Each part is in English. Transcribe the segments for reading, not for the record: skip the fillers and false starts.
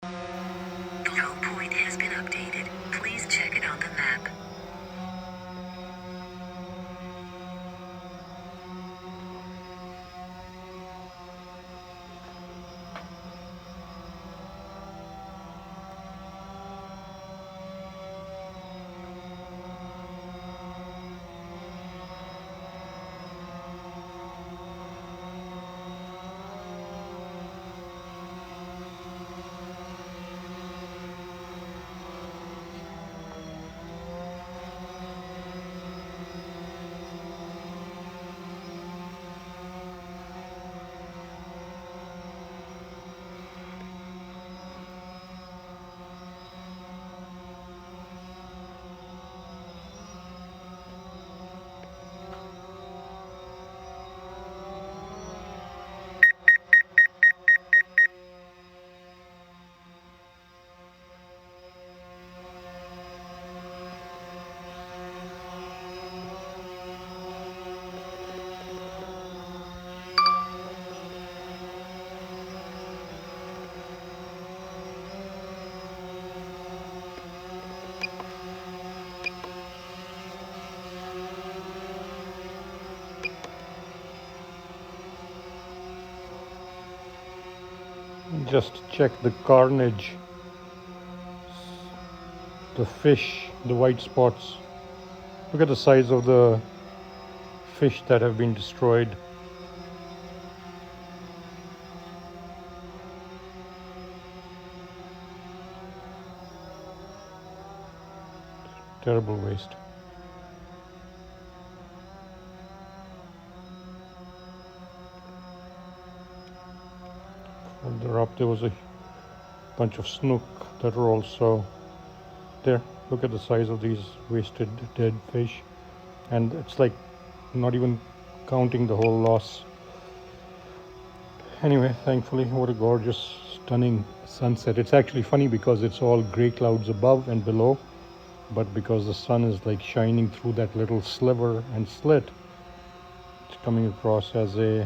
The low point has been updated. Please check it on the map. Just check the carnage, the fish, the white spots. Look at the size of the fish that have been destroyed. Terrible waste. Further up there was a bunch of snook that were also there. Look at the size of these wasted dead fish, and it's like not even counting the whole loss. Anyway, thankfully, what a gorgeous, stunning sunset. It's actually funny because it's all gray clouds above and below, but because the sun is like shining through that little sliver and slit, it's coming across as a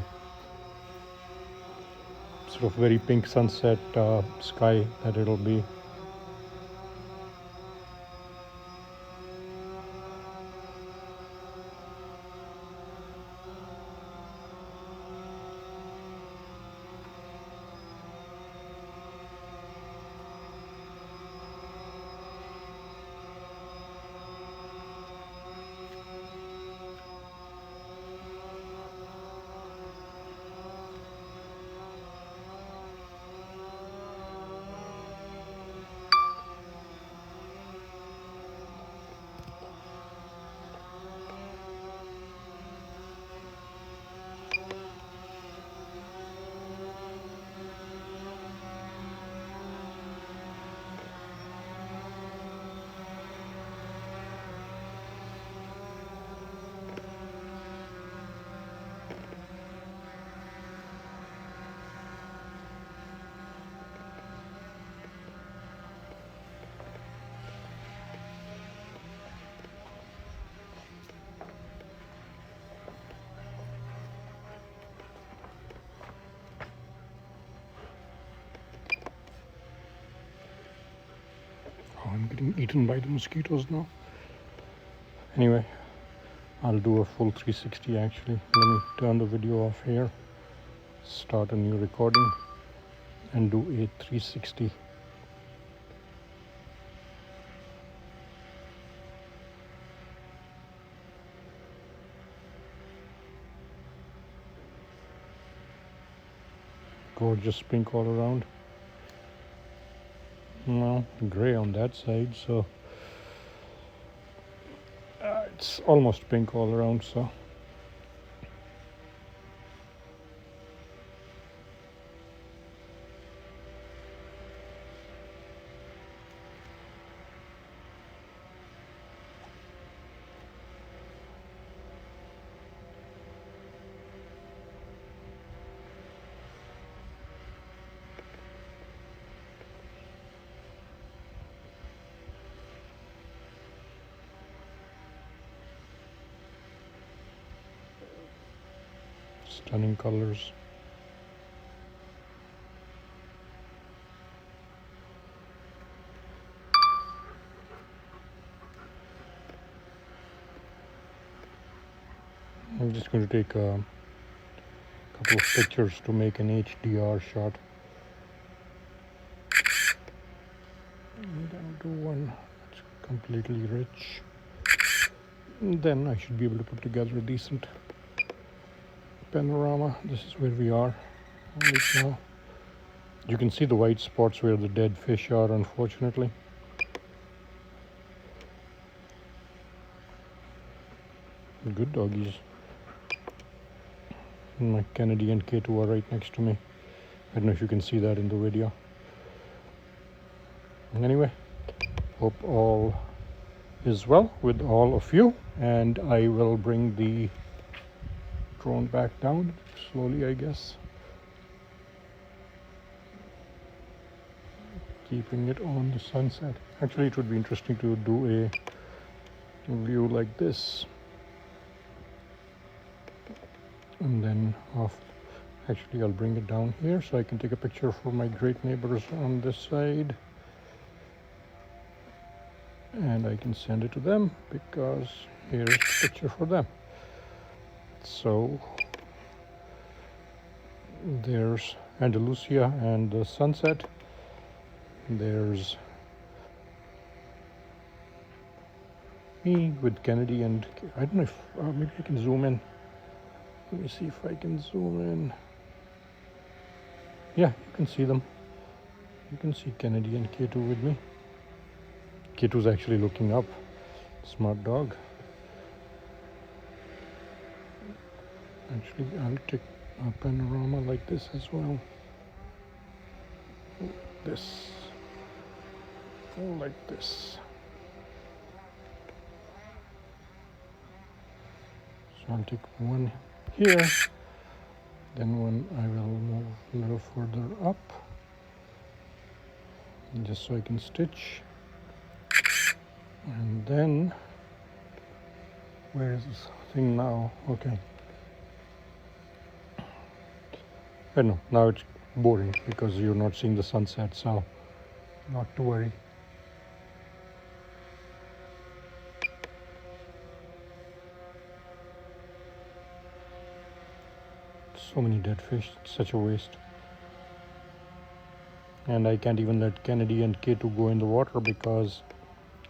sort of very pink sunset sky that it'll be. Oh, I'm getting eaten by the mosquitoes now. Anyway, I'll do a full 360 actually. Let me turn the video off here, start a new recording, and do a 360. Gorgeous pink all around. No, gray on that side, so it's almost pink all around, so stunning colors. I'm just going to take a couple of pictures to make an HDR shot. And I'll do one that's completely rich. And then I should be able to put together a decent panorama. This is where we are right now. You can see the white spots where the dead fish are, unfortunately. Good doggies. And my Kennedy and K2 are right next to me. I don't know if you can see that in the video. Anyway, hope all is well with all of you, and I will bring the drone back down slowly, I guess. Keeping it on the sunset. Actually, it would be interesting to do a view like this. And then off. Actually, I'll bring it down here so I can take a picture for my great neighbors on this side. And I can send it to them because here's the picture for them. So there's Andalusia and the sunset. There's me with Kennedy, and I don't know if maybe I can zoom in. Let me see if I can zoom in. Yeah, you can see them. You can see Kennedy and K2 with me. K2's actually looking up. Smart dog. Actually, I'll take a panorama like this as well. This. Like this. So I'll take one here. Then one I will move a little further up. Just so I can stitch. And then, where is this thing now? Okay. I know, now it's boring because you're not seeing the sunset, so not to worry. So many dead fish, it's such a waste. And I can't even let Kennedy and K2 go in the water because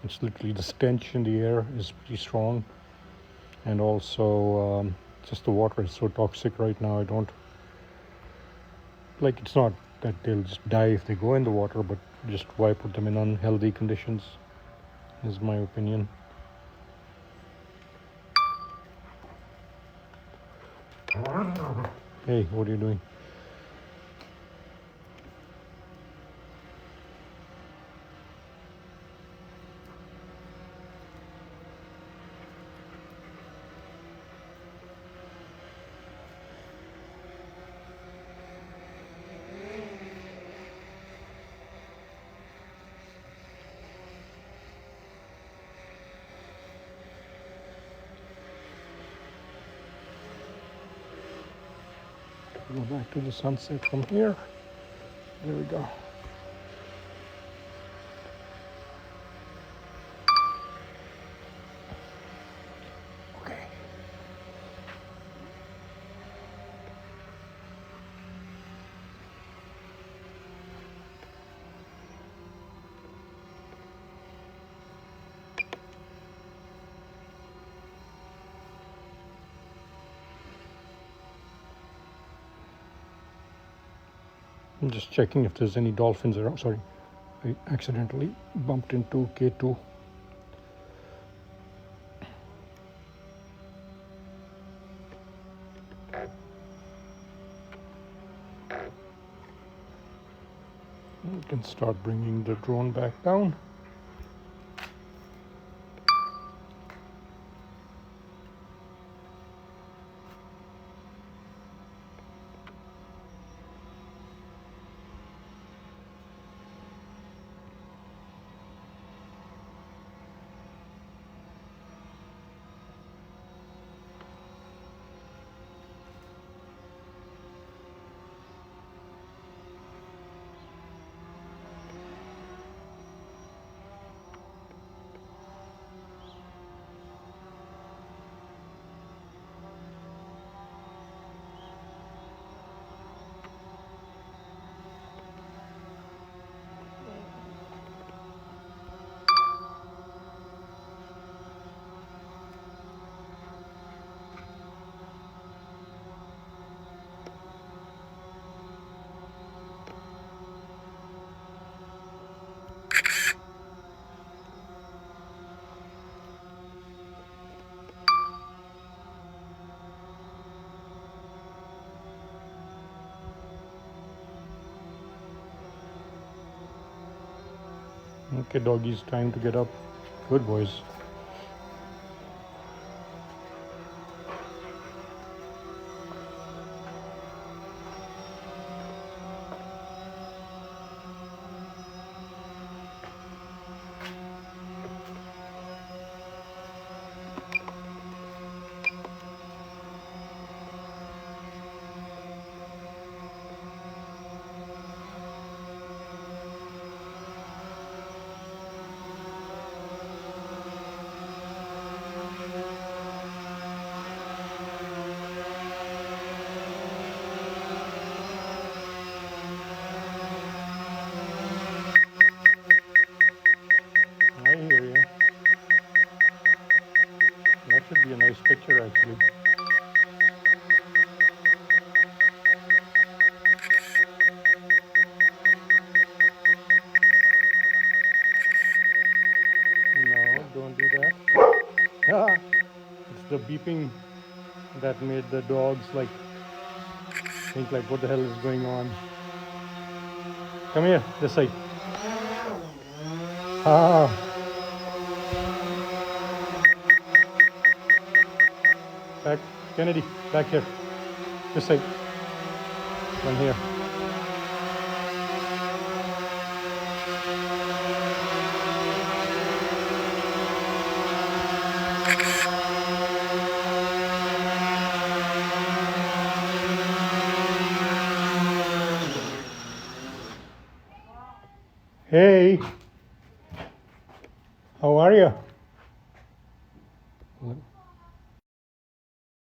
it's literally the stench in the air is pretty strong. And also just the water is so toxic right now. I don't, like, it's not that they'll just die if they go in the water, but just why put them in unhealthy conditions is my opinion. Hey, what are you doing? Go back to the sunset from here. There we go. Okay. I'm just checking if there's any dolphins around. Sorry, I accidentally bumped into K2. We can start bringing the drone back down. Okay, doggies, time to get up. Good boys. I hear you. That should be a nice picture, actually. No, don't do that. Ah, it's the beeping that made the dogs like think like, what the hell is going on? Come here, this side. Ah, back, Kennedy, back here. This side. One here. Hey, how are you?